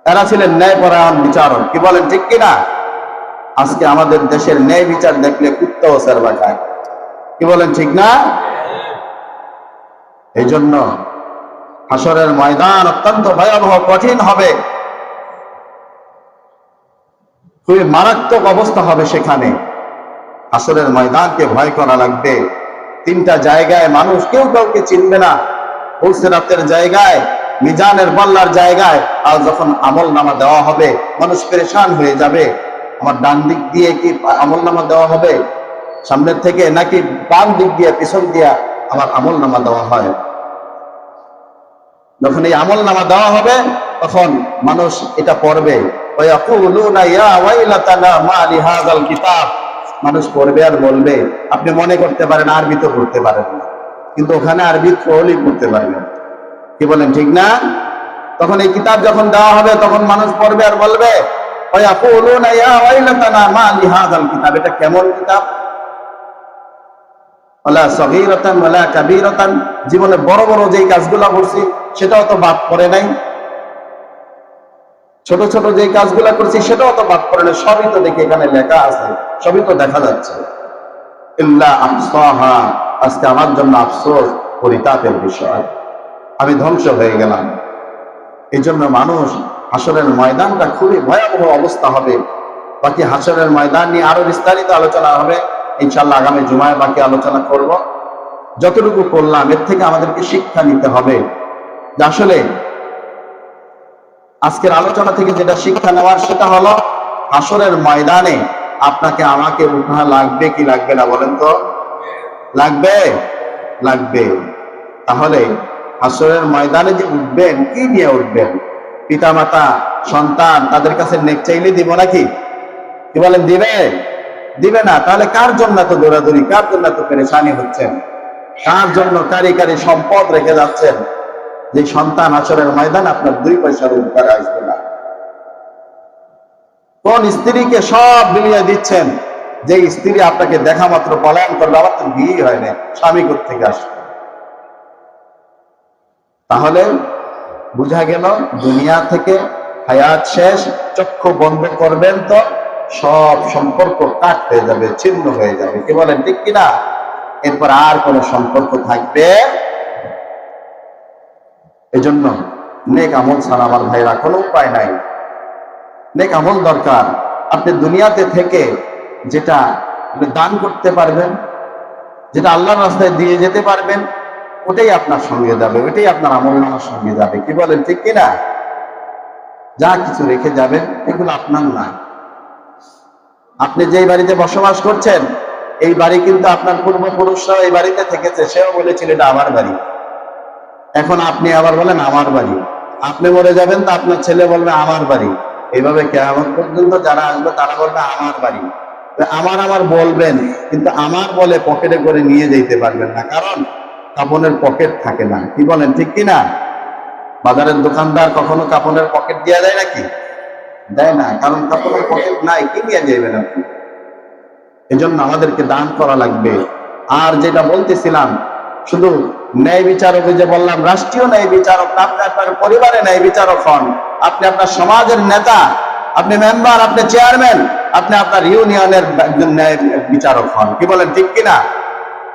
এরা ছিলেন ন্যায়পরায়ণ বিচারক। কি বলেন ঠিক কিনা? আজকে আমাদের দেশের ন্যায় বিচার দেখলে কুত্তাও সেরবা খায়। কি বলেন ঠিক না? এই জন্য হাসরের ময়দান অত্যন্ত ভয়াবহ কঠিন হবে, খুবই মারাত্মক অবস্থা হবে সেখানে। হাসরের ময়দানকে ভয় করা লাগবে। তিনটা জায়গায় মানুষ কেউ কাউকে চিনবে না। পুলসিরাতের জায়গায়, মিজানের পাল্লার জায়গায়, আর যখন আমল নামা দেওয়া হবে মানুষ পেরেশান হয়ে যাবে। আমার ডান দিক দিয়ে কি আমল নামা দেওয়া হবে, সামনের থেকে, নাকি বাম দিক দিয়ে, পিছন দিয়া আমার আমল নামা দেওয়া হয়? যখন এই আমল নামা দেওয়া হবে তখন মানুষ এটা পড়বে, মানুষ পড়বে আর বলবে, আপনি মনে করতে পারেন আরবি তো পড়তে পারেন না, কিন্তু ওখানে আরবি থ্রোলি পড়তে পারবেন। কি বলেন ঠিক না? তখন এই কিতাব যখন দেওয়া হবে তখন মানুষ পড়বে আর বলবে, এটা কেমন কিতাব? জীবনে বড় বড় যেই কাজগুলা করছি সেটাও তো বাদ পড়ে নাই, ছোট ছোট যে কাজগুলা করছি সেটাও তো বাদ পড়ে নাই, সবই তো দেখি এখানে লেখা আছে, সবই তো দেখা যাচ্ছে। ইল্লা আহসাহা, আজকে আমার জন্য আফসোস, পরিতাপের বিষয়, আমি ধ্বংস হয়ে গেলাম। এই জন্য মানুষ, হাসরের ময়দানটা খুবই ভয়াবহ অবস্থা হবে। বাকি হাসরের ময়দান নিয়ে আরো বিস্তারিত আলোচনা হবে ইনশাআল্লাহ, আগামী জুমায় বাকি আলোচনা করব। যতটুকু করলাম এর থেকে আমাদেরকে শিক্ষা নিতে হবে যে আসলে আজকের আলোচনা থেকে যেটা শিক্ষা নেওয়ার সেটা হলো, হাসরের ময়দানে আপনাকে আমাকে উঠা লাগবে কি লাগবে না? বলেন তো। লাগবে? লাগবে। তাহলে হাসরের ময়দানে যে উঠবেন, কি নিয়ে উঠবেন? পিতা মাতা, সন্তান, তাদের কাছে নেক চাইলে দিব নাকি? কি বলেন, দিবে? দিবে না। তাহলে কার জন্য এত দৌড়াদৌড়ি, কার জন্য এত পেরেশানি হচ্ছেন, কার জন্য কারি কারি সম্পদ রেখে যাচ্ছেন যে সন্তান হাসরের ময়দান আপনার 2 পয়সার উপকারে আসবে না? কোন স্ত্রীকে সব বিলিয়ে দিচ্ছেন যে স্ত্রী আপনাকে দেখা মাত্র পলায়ন করবে, আবার তো বিয়ে হয় না, স্বামী কোত্থেকে আসবে? তাহলে বুঝা গেল দুনিয়া থেকে হায়াত শেষ, চক্ষু বন্ধ করবেন তো সব সম্পর্ক কাট হয়ে যাবে, ছিন্ন হয়ে যাবে। কি বলেন ঠিক কিনা? এরপর আর কোন সম্পর্ক থাকবে। এজন্য নেক আমল ছাড়া আমার ভাইরা কোনো উপায় নাই। নেক আমল দরকার। আপনি দুনিয়াতে থেকে যেটা আপনি দান করতে পারবেন, যেটা আল্লাহর রাস্তায় দিয়ে যেতে পারবেন, ওটাই আপনার সঙ্গে যাবে, ওটাই আপনার আমল নামার সঙ্গে যাবে। কি বলেন ঠিক কিনা? যা কিছু রেখে যাবেন এগুলো আপনার না। আপনি যেই বাড়িতে বসবাস করছেন এই বাড়ি কিন্তু আপনার পূর্বপুরুষরা এই বাড়িতে থেকেছে, সেও বলেছিল এটা আমার বাড়ি। এখন আপনি আবার বলেন আমার বাড়ি। আপনি মরে যাবেন তো আপনার ছেলে বলবে আমার বাড়ি। এইভাবে কিয়ামত পর্যন্ত যারা আসবে তারা বলবে আমার বাড়ি। আমার আমার বলবেন, কিন্তু আমার বলে পকেটে করে নিয়ে যেতে পারবেন না, কারণ কাপনের পকেট থাকে না। কি বলেন ঠিক কিনা? বাজারের দোকানদার কখনো কাপনের পকেট দেওয়া যায় নাকি? দেয় না, কারণ কাপনের পকেট নাই, কি নিয়ে যাবেন আপনি? এজন্য আমাদেরকে দান করা লাগবে। আর যেটা বলতেছিলাম, শুধু ন্যায় বিচারক, যে বললাম রাষ্ট্রীয় ন্যায় বিচারক না, আপনি আপনার পরিবারে ন্যায় বিচারক হন, আপনি আপনার সমাজের নেতা, আপনি মেম্বার, আপনি চেয়ারম্যান, আপনি আপনার ইউনিয়নের একজন ন্যায় বিচারক হন। কি বলেন, ঠিক কিনা?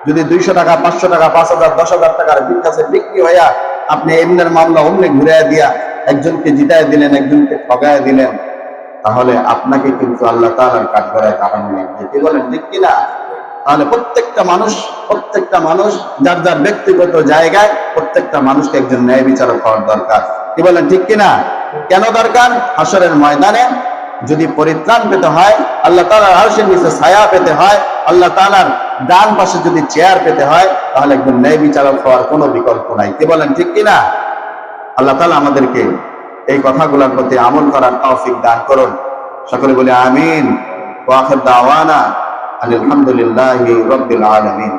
যদি 200 টাকা, 500 টাকা, 5,000, 10,000 টাকার কাছে বিক্রি হইয়া আপনি এমনের মামলা অমনি ঘুরে দিয়া একজনকে জিতায় দিলেন, একজনকে ঠগায় দিলেন, তাহলে আপনাকে কিন্তু আল্লাহ তাআলার কাঠগড়ায় দাঁড়ানো লাগবে। কি বলেন, ঠিক কিনা? তাহলে প্রত্যেকটা মানুষ যার যার ব্যক্তিগত জায়গায় প্রত্যেকটা মানুষকে একজন ন্যায় বিচারক হওয়ার দরকার। কি বলেন, ঠিক কিনা? কেন দরকার? হাসরের ময়দানে যদি পরিত্রাণ পেতে হয়, আল্লাহ তাআলার আরশের নিচে ছায়া পেতে হয়, আল্লাহ তাআলার ডান পাশে যদি চেয়ার পেতে হয়, তাহলে একজন ন্যায় বিচারক হওয়ার কোনো বিকল্প নাই। কি বলেন, ঠিক কিনা? আল্লাহ তাআলা আমাদেরকে এই কথাগুলোর প্রতি আমল করার তৌফিক দান করুন। সকলে বলি আমিন। ওয়া আখির দাওয়ানা আলহামদুলিল্লাহি রাব্বিল আলামিন।